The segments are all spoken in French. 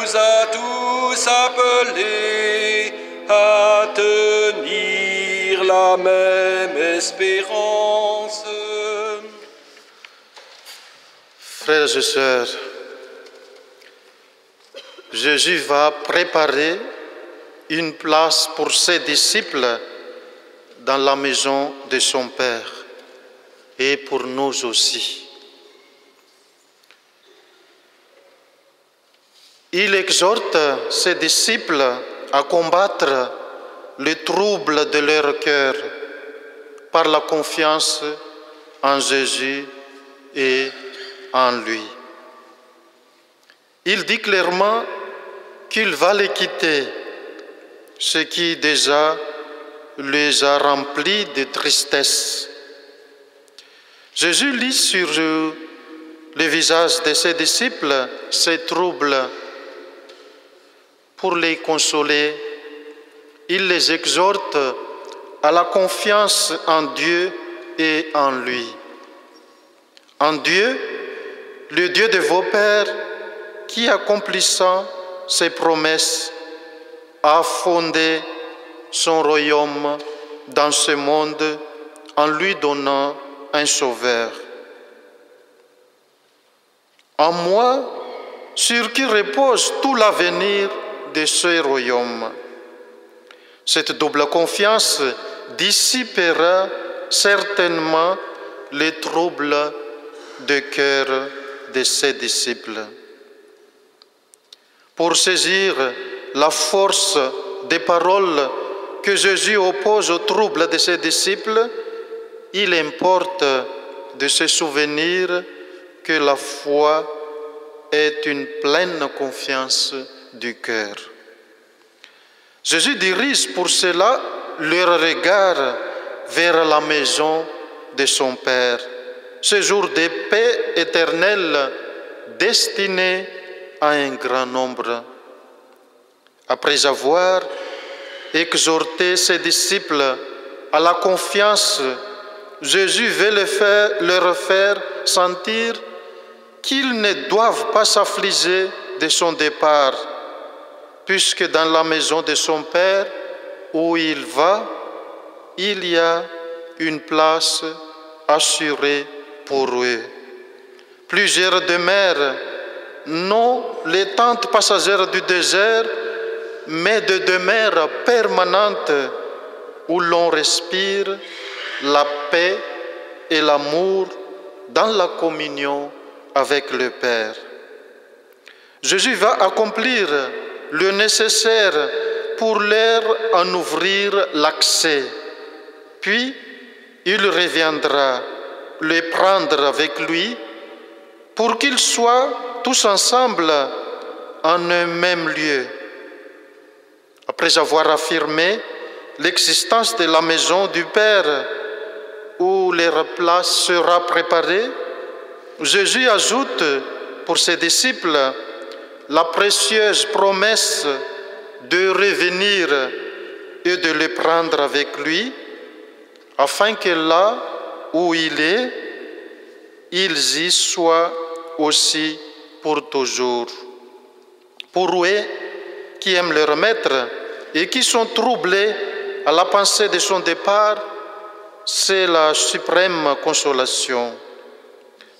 nous a tous appelés à tenir la même espérance. Frères et sœurs, Jésus va préparer une place pour ses disciples dans la maison de son Père et pour nous aussi. Il exhorte ses disciples à combattre le trouble de leur cœur par la confiance en Jésus et en lui. Il dit clairement qu'il va les quitter, ce qui déjà les a remplis de tristesse. Jésus lit sur le visage de ses disciples ces troubles. Pour les consoler, il les exhorte à la confiance en Dieu et en lui. En Dieu, le Dieu de vos pères, qui, accomplissant ses promesses, a fondé son royaume dans ce monde en lui donnant un sauveur. En moi, sur qui repose tout l'avenir de ce royaume. Cette double confiance dissipera certainement les troubles de cœur de ses disciples. Pour saisir la force des paroles que Jésus oppose aux troubles de ses disciples, il importe de se souvenir que la foi est une pleine confiance du cœur. Jésus dirige pour cela leur regard vers la maison de son Père, ce jour de paix éternelle destiné à un grand nombre. Après avoir exhorté ses disciples à la confiance, Jésus veut leur faire sentir qu'ils ne doivent pas s'affliger de son départ, puisque dans la maison de son Père où il va, il y a une place assurée pour eux. Plusieurs demeures, non les tentes passagères du désert, mais de demeures permanentes où l'on respire la paix et l'amour dans la communion avec le Père. Jésus va accomplir le nécessaire pour leur en ouvrir l'accès. Puis, il reviendra les prendre avec lui pour qu'ils soient tous ensemble en un même lieu. Après avoir affirmé l'existence de la maison du Père où leur place sera préparée, Jésus ajoute pour ses disciples la précieuse promesse de revenir et de les prendre avec lui, afin que là où il est, ils y soient aussi pour toujours. Pour eux qui aiment leur maître et qui sont troublés à la pensée de son départ, c'est la suprême consolation.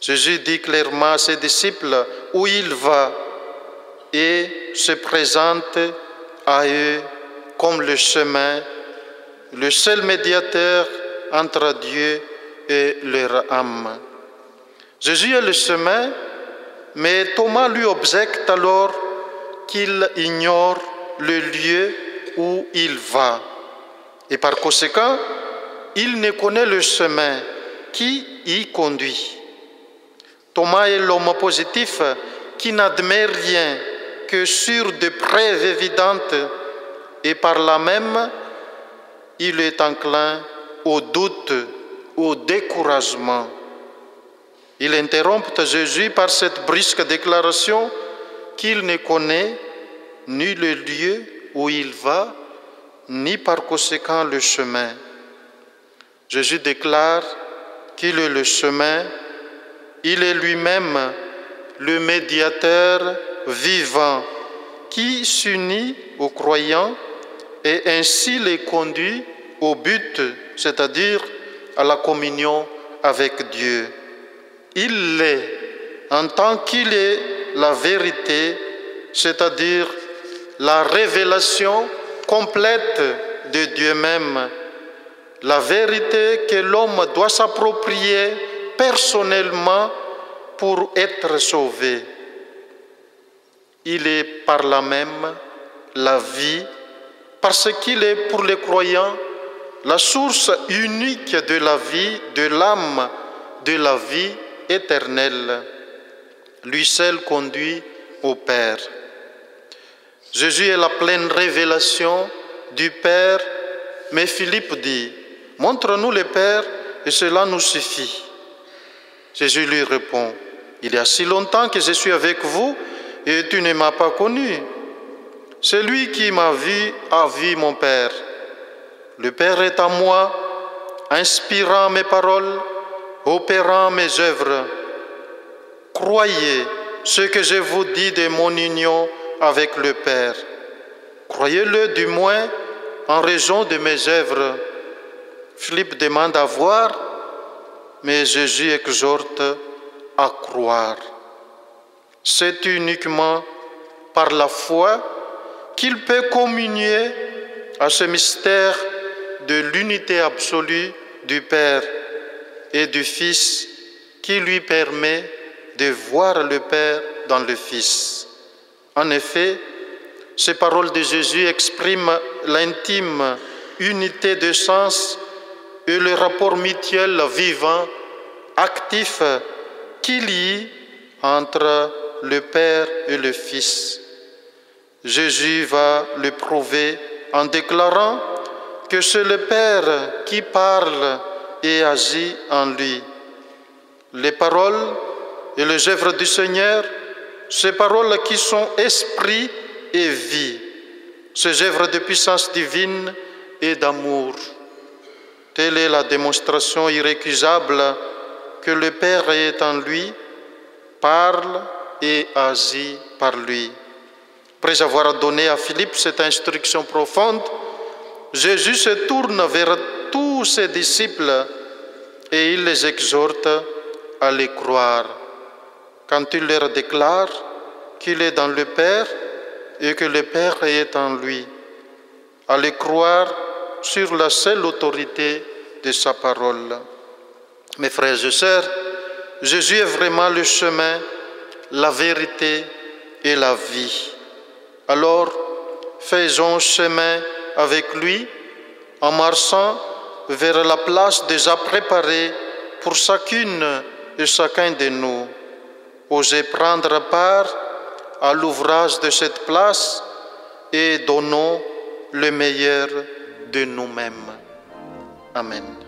Jésus dit clairement à ses disciples où il va et se présente à eux comme le chemin, le seul médiateur entre Dieu et leur âme. Jésus est le chemin, mais Thomas lui objecte alors qu'il ignore le lieu où il va. Et par conséquent, il ne connaît le chemin qui y conduit. Thomas est l'homme positif qui n'admet rien que sur des preuves évidentes et par là même, il est enclin au doute, au découragement. Il interrompt Jésus par cette brusque déclaration qu'il ne connaît ni le lieu où il va, ni par conséquent le chemin. Jésus déclare qu'il est le chemin, il est lui-même le médiateur vivant qui s'unit aux croyants et ainsi les conduit au but, c'est-à-dire à la communion avec Dieu. Il l'est en tant qu'il est la vérité, c'est-à-dire la révélation complète de Dieu même, la vérité que l'homme doit s'approprier personnellement pour être sauvé. Il est par là même la vie, parce qu'il est pour les croyants la source unique de la vie, de l'âme, de la vie éternelle. Lui seul conduit au Père. Jésus est la pleine révélation du Père, mais Philippe dit, « Montre-nous le Père et cela nous suffit. » Jésus lui répond, « Il y a si longtemps que je suis avec vous et tu ne m'as pas connu. Celui qui m'a vu a vu mon Père. Le Père est à moi, inspirant mes paroles, opérant mes œuvres. Croyez ce que je vous dis de mon union avec le Père. Croyez-le du moins en raison de mes œuvres. » Philippe demande à voir, mais Jésus exhorte à croire. C'est uniquement par la foi qu'il peut communier à ce mystère de l'unité absolue du Père et du Fils qui lui permet de voir le Père dans le Fils. En effet, ces paroles de Jésus expriment l'intime unité de sens et le rapport mutuel vivant, actif, qu'il y a entre le Père et le Fils. Jésus va le prouver en déclarant que c'est le Père qui parle et agit en lui. Les paroles et les œuvres du Seigneur, ces paroles qui sont esprit et vie, ces œuvres de puissance divine et d'amour. Telle est la démonstration irrécusable que le Père est en lui, parle et agit par lui. Après avoir donné à Philippe cette instruction profonde, Jésus se tourne vers tous ses disciples et il les exhorte à les croire. Quand il leur déclare qu'il est dans le Père et que le Père est en lui, à les croire sur la seule autorité de sa parole. Mes frères et sœurs, Jésus est vraiment le chemin, la vérité et la vie. Alors, faisons chemin avec lui en marchant vers la place déjà préparée pour chacune et chacun de nous. Osez prendre part à l'ouvrage de cette place et donnons le meilleur de nous-mêmes. Amen.